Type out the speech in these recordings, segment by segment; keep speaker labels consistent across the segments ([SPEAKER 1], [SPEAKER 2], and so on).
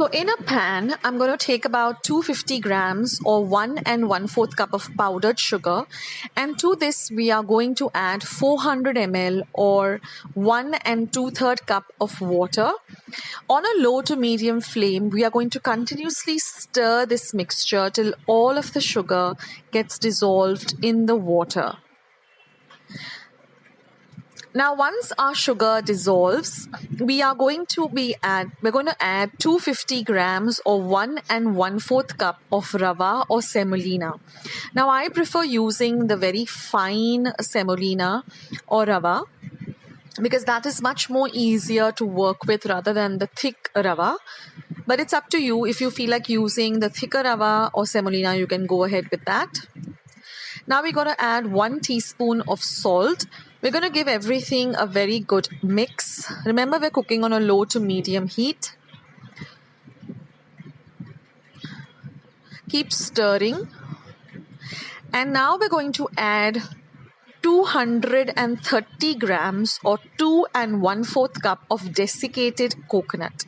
[SPEAKER 1] So in a pan, I'm going to take about 250 grams or 1 1/4 cup of powdered sugar. And to this, we are going to add 400 ml or 1 2/3 cup of water. On a low to medium flame, we are going to continuously stir this mixture till all of the sugar gets dissolved in the water. Now, once our sugar dissolves, we're going to add 250 grams or 1 1/4 cup of rava or semolina. Now, I prefer using the very fine semolina or rava because that is much more easier to work with rather than the thick rava. But it's up to you. If you feel like using the thicker rava or semolina, you can go ahead with that. Now we're going to add 1 teaspoon of salt. We're going to give everything a very good mix. Remember, we're cooking on a low to medium heat. Keep stirring. And now we're going to add 230 grams or 2 1/4 cup of desiccated coconut.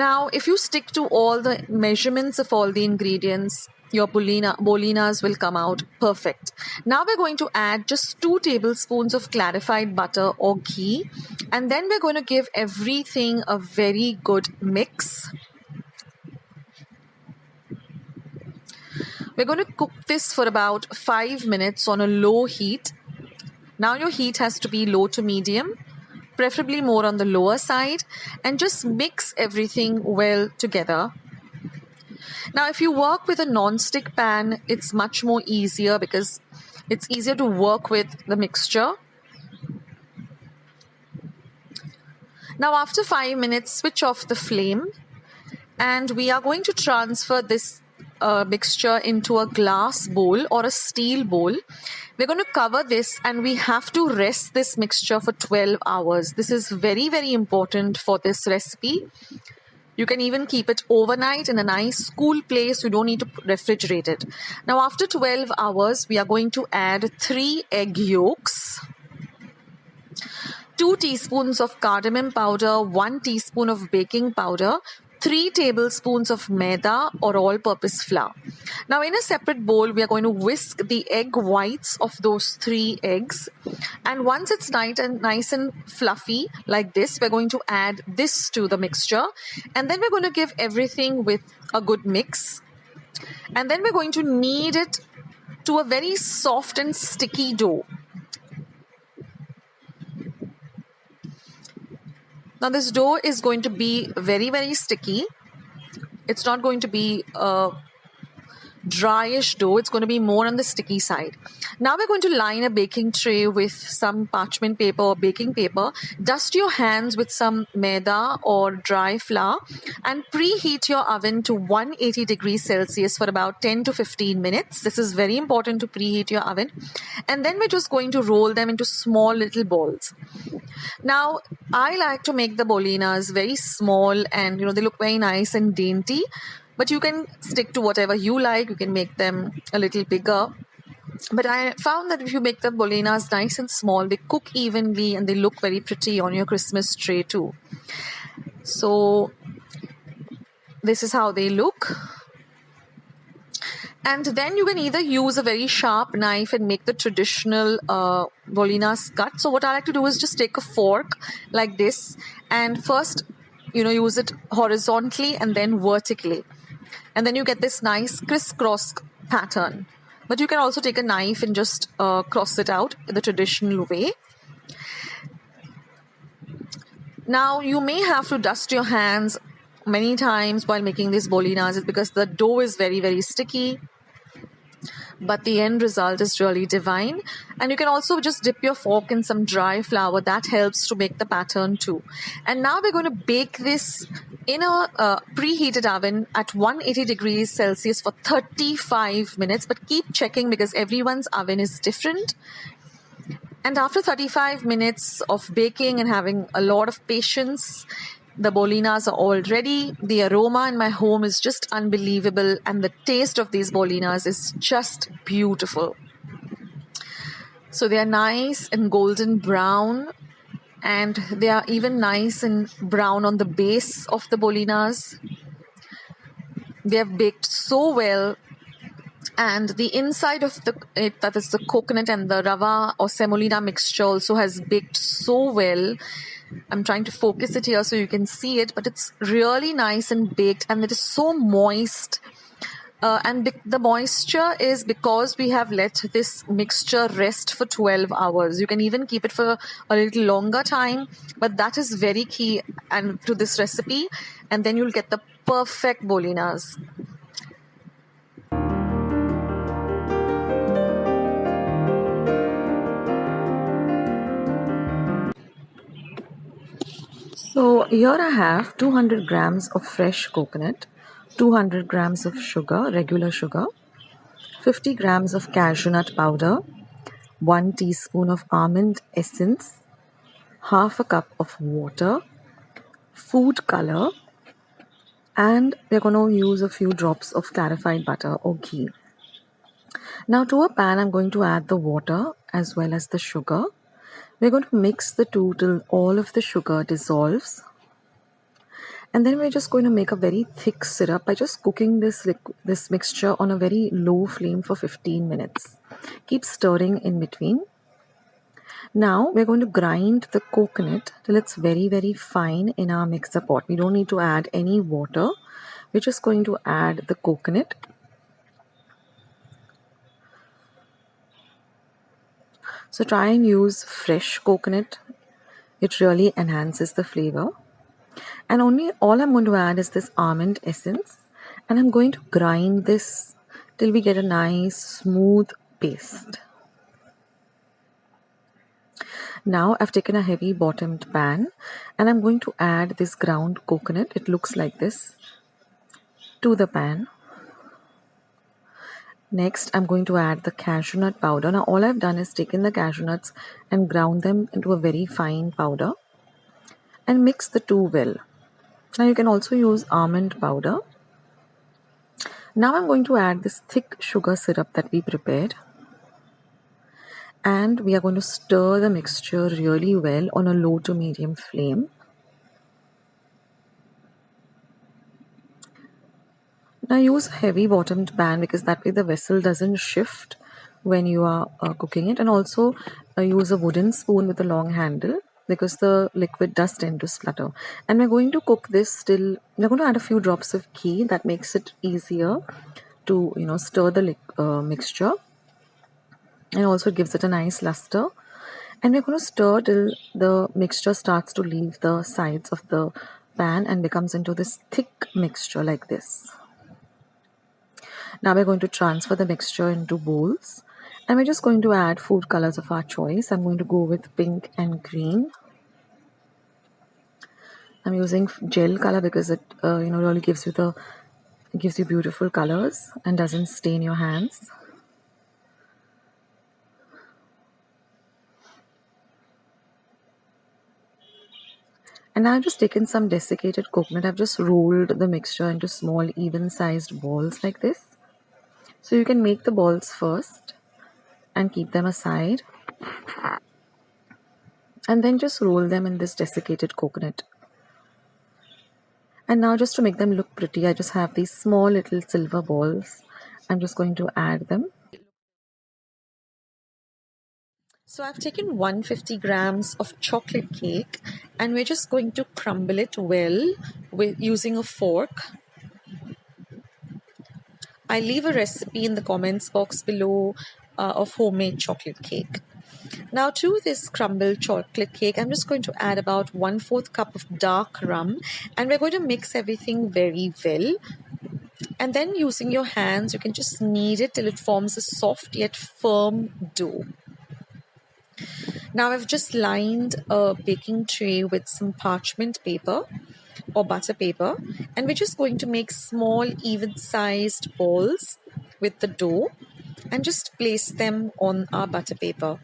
[SPEAKER 1] Now, if you stick to all the measurements of all the ingredients, your bolinas will come out perfect. Now we're going to add just 2 tablespoons of clarified butter or ghee, and then we're going to give everything a very good mix. We're going to cook this for about 5 minutes on a low heat. Now your heat has to be low to medium, preferably more on the lower side, and just mix everything well together. Now, if you work with a non-stick pan, it's much more easier because it's easier to work with the mixture. Now, after 5 minutes, switch off the flame, and we are going to transfer this mixture into a glass bowl or a steel bowl. We're going to cover this and we have to rest this mixture for 12 hours. This is very, very important for this recipe. You can even keep it overnight in a nice cool place. You don't need to refrigerate it. Now, after 12 hours, we are going to add 3 egg yolks, 2 teaspoons of cardamom powder, 1 teaspoon of baking powder, 3 tablespoons of maida or all-purpose flour. Now, in a separate bowl, we are going to whisk the egg whites of those 3 eggs. And once it's nice and fluffy like this, we're going to add this to the mixture. And then we're going to give everything with a good mix. And then we're going to knead it to a very soft and sticky dough. Now, this dough is going to be very, very sticky. It's not going to be a dryish dough. It's going to be more on the sticky side. Now, we're going to line a baking tray with some parchment paper or baking paper. Dust your hands with some maida or dry flour and preheat your oven to 180 degrees Celsius for about 10 to 15 minutes. This is very important to preheat your oven. And then we're just going to roll them into small little balls. Now, I like to make the bolinas very small and, they look very nice and dainty. But you can stick to whatever you like. You can make them a little bigger. But I found that if you make the bolinas nice and small, they cook evenly and they look very pretty on your Christmas tray too. So this is how they look. And then you can either use a very sharp knife and make the traditional bolinas cut. So what I like to do is just take a fork like this and first, use it horizontally and then vertically. And then you get this nice crisscross pattern. But you can also take a knife and just cross it out in the traditional way. Now, you may have to dust your hands many times while making these bolinas because the dough is very, very sticky. But the end result is really divine. And you can also just dip your fork in some dry flour. That helps to make the pattern too. And now we're going to bake this in a preheated oven at 180 degrees Celsius for 35 minutes. But keep checking because everyone's oven is different. And after 35 minutes of baking and having a lot of patience, the bolinas are all ready. The aroma in my home is just unbelievable. And the taste of these bolinas is just beautiful. So they are nice and golden brown. and they are even nice and brown on the base of the bolinas. They have baked so well, and the inside of it, that is the coconut and the rava or semolina mixture, also has baked so well. I'm trying to focus it here so you can see it, but it's really nice and baked, and it is so moist. And the moisture is because we have let this mixture rest for 12 hours. You can even keep it for a little longer time, but that is very key and to this recipe, and then you'll get the perfect bolinas. So here I have 200 grams of fresh coconut, 200 grams of sugar, regular sugar, 50 grams of cashew nut powder, 1 teaspoon of almond essence, half a cup of water, food color, and we're going to use a few drops of clarified butter or ghee. Now to a pan, I'm going to add the water as well as the sugar. We're going to mix the two till all of the sugar dissolves. And then we're just going to make a very thick syrup by just cooking this mixture on a very low flame for 15 minutes. Keep stirring in between. Now we're going to grind the coconut till it's very, very fine in our mixer pot. We don't need to add any water. We're just going to add the coconut. So try and use fresh coconut. It really enhances the flavor. And all I'm going to add is this almond essence, and I'm going to grind this till we get a nice smooth paste. Now I've taken a heavy bottomed pan, and I'm going to add this ground coconut, it looks like this, to the pan. Next I'm going to add the cashew nut powder. Now all I've done is taken the cashew nuts and ground them into a very fine powder and mix the two well. Now you can also use almond powder. Now I'm going to add this thick sugar syrup that we prepared, and we are going to stir the mixture really well on a low to medium flame. Now use a heavy bottomed pan because that way the vessel doesn't shift when you are cooking it, and also use a wooden spoon with a long handle because the liquid does tend to splutter. And we're going to cook this till we're going to add a few drops of ghee. That makes it easier to stir the mixture, and also gives it a nice luster. And we're going to stir till the mixture starts to leave the sides of the pan and becomes into this thick mixture like this. Now we're going to transfer the mixture into bowls, and we're just going to add food colors of our choice. I'm going to go with pink and green. I'm using gel color because it really gives you beautiful colors and doesn't stain your hands. And I've just taken some desiccated coconut. I've just rolled the mixture into small even sized balls like this. So you can make the balls first and keep them aside, and then just roll them in this desiccated coconut. And now just to make them look pretty, I just have these small little silver balls. I'm just going to add them. So I've taken 150 grams of chocolate cake, and we're just going to crumble it well using a fork. I leave a recipe in the comments box below of homemade chocolate cake. Now to this crumbled chocolate cake, I'm just going to add about 1/4 cup of dark rum, and we're going to mix everything very well. And then using your hands, you can just knead it till it forms a soft yet firm dough. Now I've just lined a baking tray with some parchment paper or butter paper, and we're just going to make small even sized balls with the dough and just place them on our butter paper.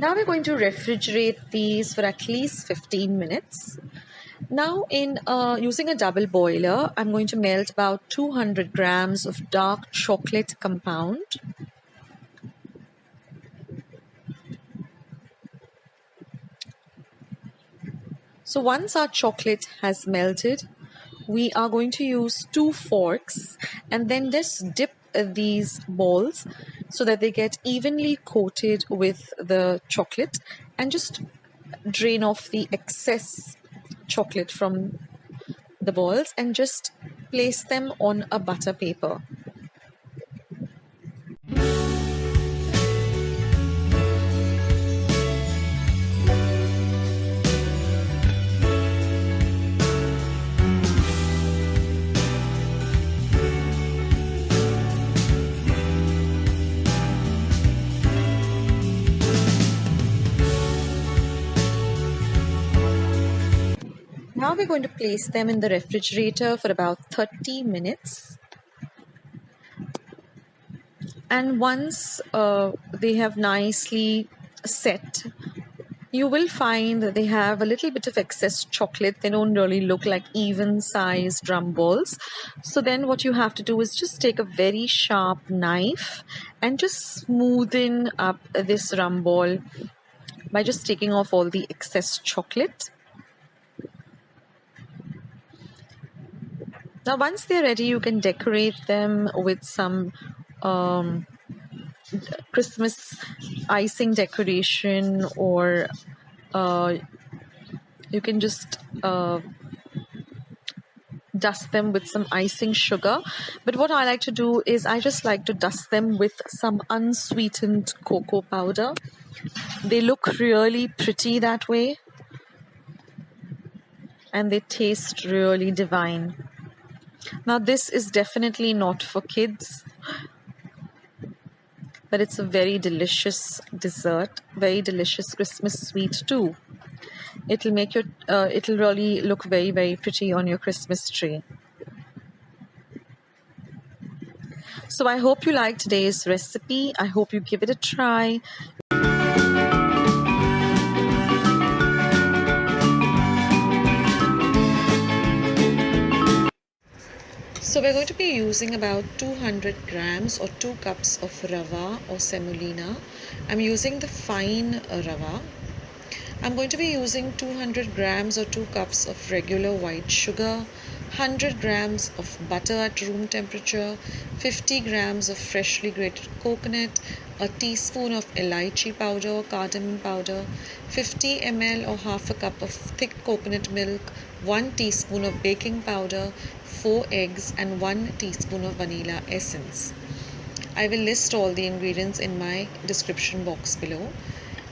[SPEAKER 1] Now we're going to refrigerate these for at least 15 minutes. Now in using a double boiler, I'm going to melt about 200 grams of dark chocolate compound. So once our chocolate has melted, we are going to use 2 forks and then just dip these balls so that they get evenly coated with the chocolate, and just drain off the excess chocolate from the balls and just place them on a butter paper. Now we're going to place them in the refrigerator for about 30 minutes. And once they have nicely set, you will find that they have a little bit of excess chocolate. They don't really look like even sized rum balls. So then what you have to do is just take a very sharp knife and just smoothen up this rum ball by just taking off all the excess chocolate. Now once they're ready, you can decorate them with some Christmas icing decoration, or you can just dust them with some icing sugar. But what I like to do is I just like to dust them with some unsweetened cocoa powder. They look really pretty that way, and they taste really divine. Now this is definitely not for kids, but it's a very delicious dessert, very delicious Christmas sweet too. It'll make your it'll really look very, very pretty on your Christmas tree. So I hope you like today's recipe. I hope you give it a try. So we're going to be using about 200 grams or 2 cups of rava or semolina. I'm using the fine rava. I'm going to be using 200 grams or 2 cups of regular white sugar, 100 grams of butter at room temperature, 50 grams of freshly grated coconut, a teaspoon of elaichi powder or cardamom powder, 50 ml or half a cup of thick coconut milk, 1 teaspoon of baking powder, 4 eggs and 1 teaspoon of vanilla essence. I will list all the ingredients in my description box below.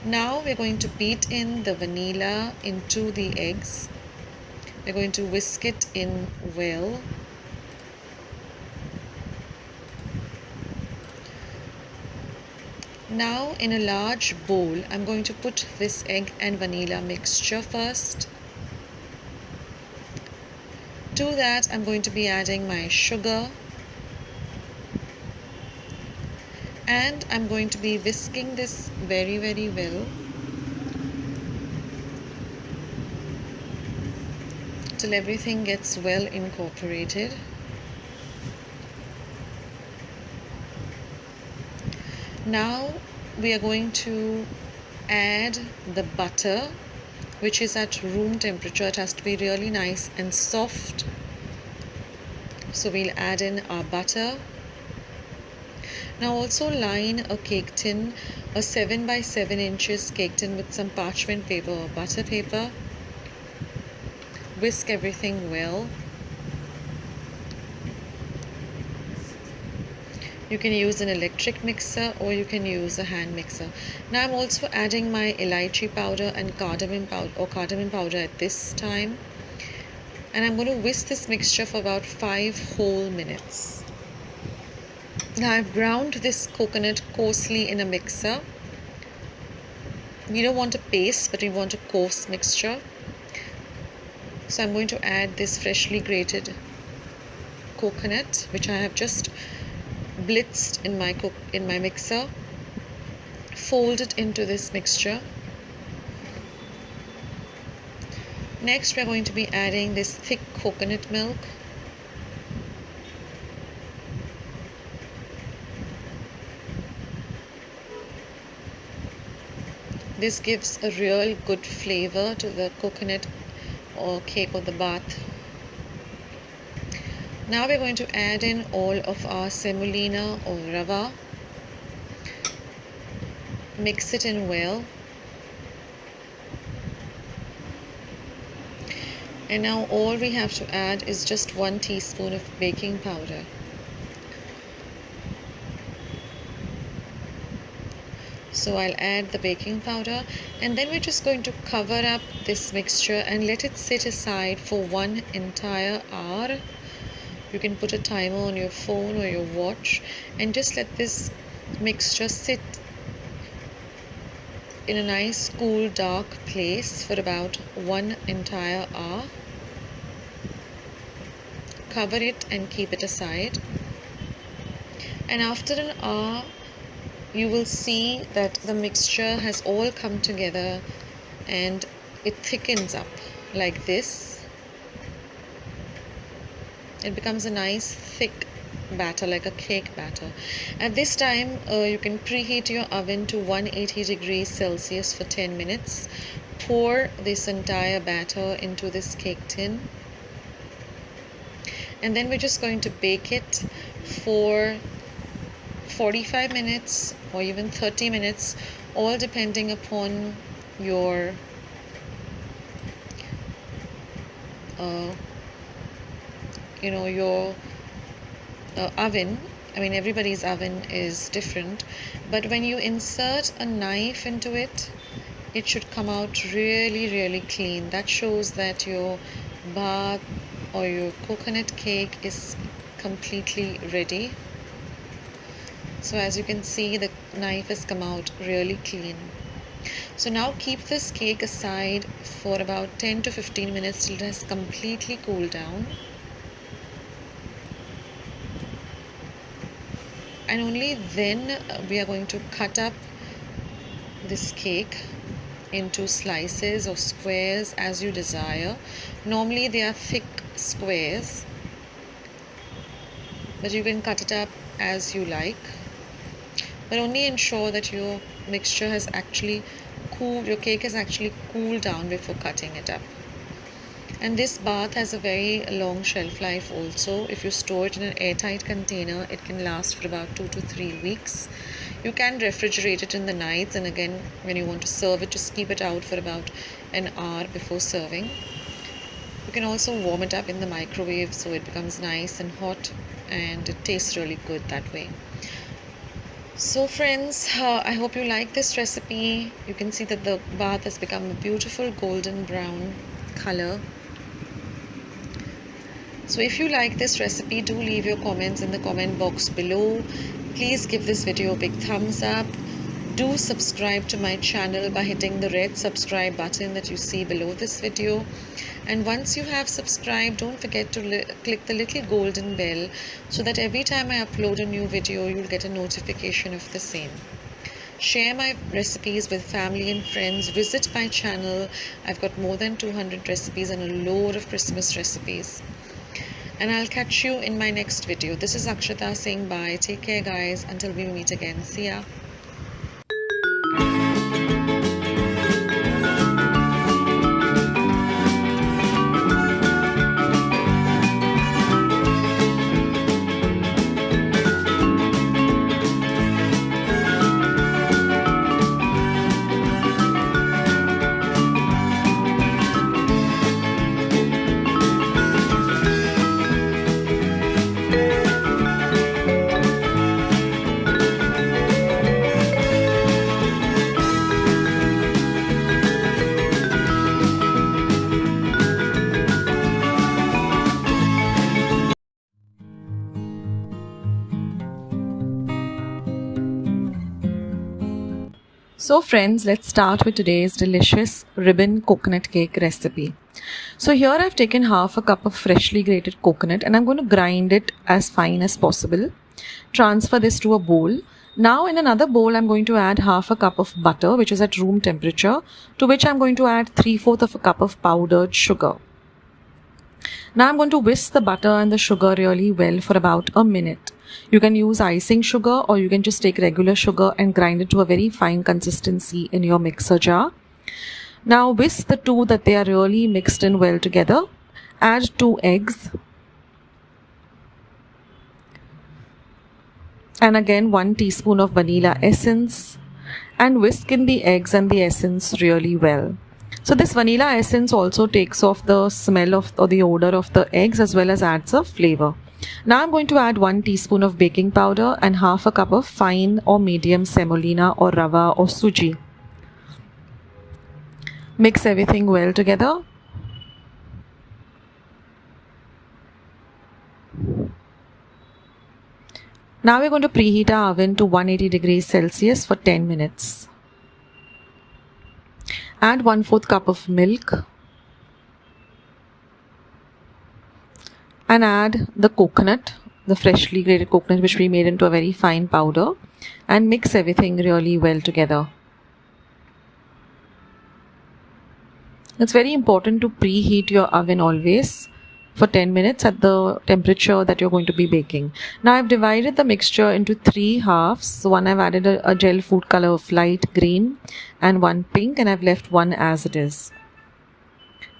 [SPEAKER 1] Now we're going to beat in the vanilla into the eggs. We're going to whisk it in well. Now in a large bowl, I'm going to put this egg and vanilla mixture first. To that, I'm going to be adding my sugar, and I'm going to be whisking this very, very well till everything gets well incorporated. Now we are going to add the butter, which is at room temperature. It has to be really nice and soft. So we'll add in our butter. Now also line a cake tin, a 7 by 7 inches cake tin with some parchment paper or butter paper. Whisk everything well. You can use an electric mixer or you can use a hand mixer. Now I'm also adding my elaichi powder and cardamom powder at this time. And I'm going to whisk this mixture for about 5 whole minutes. Now I've ground this coconut coarsely in a mixer. We don't want a paste, but we want a coarse mixture. So I'm going to add this freshly grated coconut, which I have just blitzed in my mixer. fold it into this mixture. Next, we're going to be adding this thick coconut milk. This gives a real good flavor to the coconut or cake or the bath. Now we're going to add in all of our semolina or rava. Mix it in well. And now all we have to add is just 1 teaspoon of baking powder. So I'll add the baking powder, and then we're just going to cover up this mixture and let it sit aside for 1 entire hour. You can put a timer on your phone or your watch and just let this mixture sit in a nice cool dark place for about 1 entire hour. Cover it and keep it aside, and after an hour you will see that the mixture has all come together and it thickens up like this. It becomes a nice thick batter, like a cake batter. At this time you can preheat your oven to 180 degrees Celsius for 10 minutes. Pour this entire batter into this cake tin, and then we're just going to bake it for 45 minutes or even 30 minutes, all depending upon your oven. I mean, everybody's oven is different, but when you insert a knife into it, it should come out really clean. That shows that your bath or your coconut cake is completely ready. So as you can see, the knife has come out really clean. So now keep this cake aside for about 10 to 15 minutes till it has completely cooled down. And only then we are going to cut up this cake into slices or squares as you desire. Normally they are thick squares, but you can cut it up as you like. But only ensure that your mixture has actually cooled, your cake has actually cooled down before cutting it up. And this bath has a very long shelf life also. If you store it in an airtight container, it can last for about 2 to 3 weeks. You can refrigerate it in the nights, and again when you want to serve it, just keep it out for about an hour before serving. You can also warm it up in the microwave so it becomes nice and hot, and it tastes really good that way. So friends, I hope you like this recipe. You can see that the bath has become a beautiful golden brown color. So if you like this recipe, do leave your comments in the comment box below. Please give this video a big thumbs up. Do subscribe to my channel by hitting the red subscribe button that you see below this video. And once you have subscribed, don't forget to click the little golden bell so that every time I upload a new video, you'll get a notification of the same. Share my recipes with family and friends. Visit my channel. I've got more than 200 recipes and a load of Christmas recipes. And I'll catch you in my next video. This is Akshata saying bye. Take care guys. Until we meet again. See ya. So friends, let's start with today's delicious ribbon coconut cake recipe. So here I've taken half a cup of freshly grated coconut and I'm going to grind it as fine as possible. Transfer this to a bowl Now in another bowl, I'm going to add half a cup of butter, which is at room temperature, to which I'm going to add 3/4 of a cup of powdered sugar. Now I'm going to whisk the butter and the sugar really well for about a minute. You can use icing sugar, or you can just take regular sugar and grind it to a very fine consistency in your mixer jar. Now whisk the two that they are really mixed in well together. Add 2 eggs. And again 1 teaspoon of vanilla essence, and whisk in the eggs and the essence really well. So this vanilla essence also takes off the smell of or the odor of the eggs, as well as adds a flavor. Now I'm going to add 1 teaspoon of baking powder and half a cup of fine or medium semolina or rava or suji. Mix everything well together. Now we're going to preheat our oven to 180 degrees Celsius for 10 minutes. Add 1/4 cup of milk and add the coconut, the freshly grated coconut which we made into a very fine powder, and mix everything really well together. It's very important to preheat your oven always for 10 minutes at the temperature that you're going to be baking. Now I've divided the mixture into 3 halves. So one I've added a gel food color of light green and 1 pink, and I've left 1 as it is.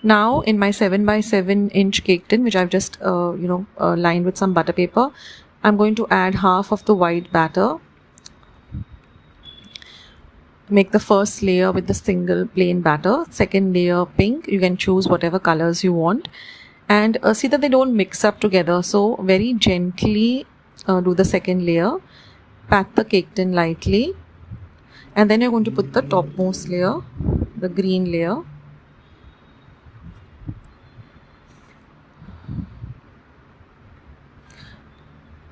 [SPEAKER 1] Now in my 7 by 7 inch cake tin, which I've just lined with some butter paper, I'm going to add half of the white batter. Make the first layer with the single plain batter, second layer pink. You can choose whatever colors you want. And see that they don't mix up together, so very gently do the second layer. Pat the cake tin lightly, and then you're going to put the topmost layer, the green layer.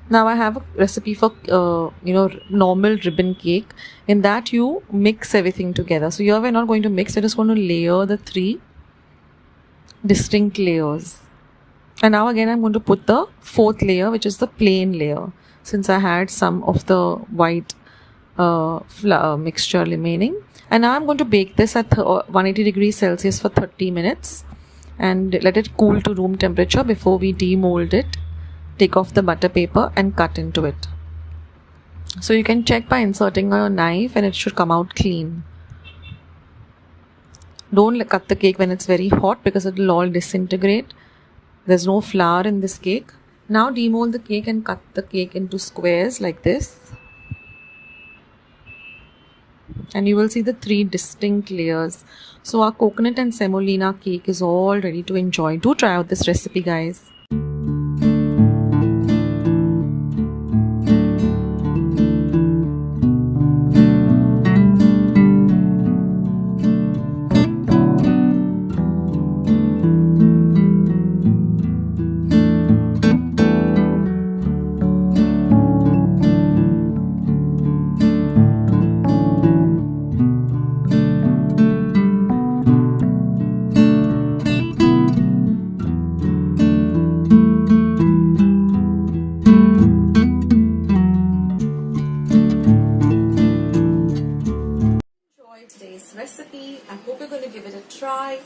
[SPEAKER 1] Now I have a recipe for normal ribbon cake. In that you mix everything together. So here we're not going to mix, we're just going to layer the 3 distinct layers. And now again I'm going to put the 4th layer, which is the plain layer, since I had some of the white mixture remaining. And now I'm going to bake this at 180 degrees Celsius for 30 minutes and let it cool to room temperature before we demold it, take off the butter paper and cut into it. So you can check by inserting a knife and it should come out clean. Don't cut the cake when it's very hot because it will all disintegrate. There's no flour in this cake. Now demold the cake and cut the cake into squares like this. And you will see the 3 distinct layers. So our coconut and semolina cake is all ready to enjoy. Do try out this recipe, guys. Recipe. I hope you're going to give it a try.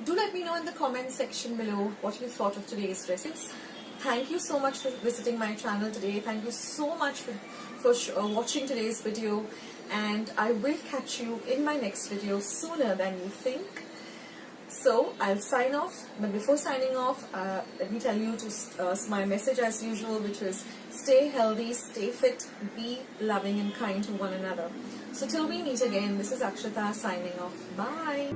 [SPEAKER 1] Do let me know in the comment section below what you thought of today's recipes. Thank you so much for visiting my channel today. Thank you so much for watching today's video, and I will catch you in my next video sooner than you think. So I'll sign off, but before signing off, let me tell you my message as usual, which is stay healthy, stay fit, be loving and kind to one another. So till we meet again, this is Akshata signing off. Bye.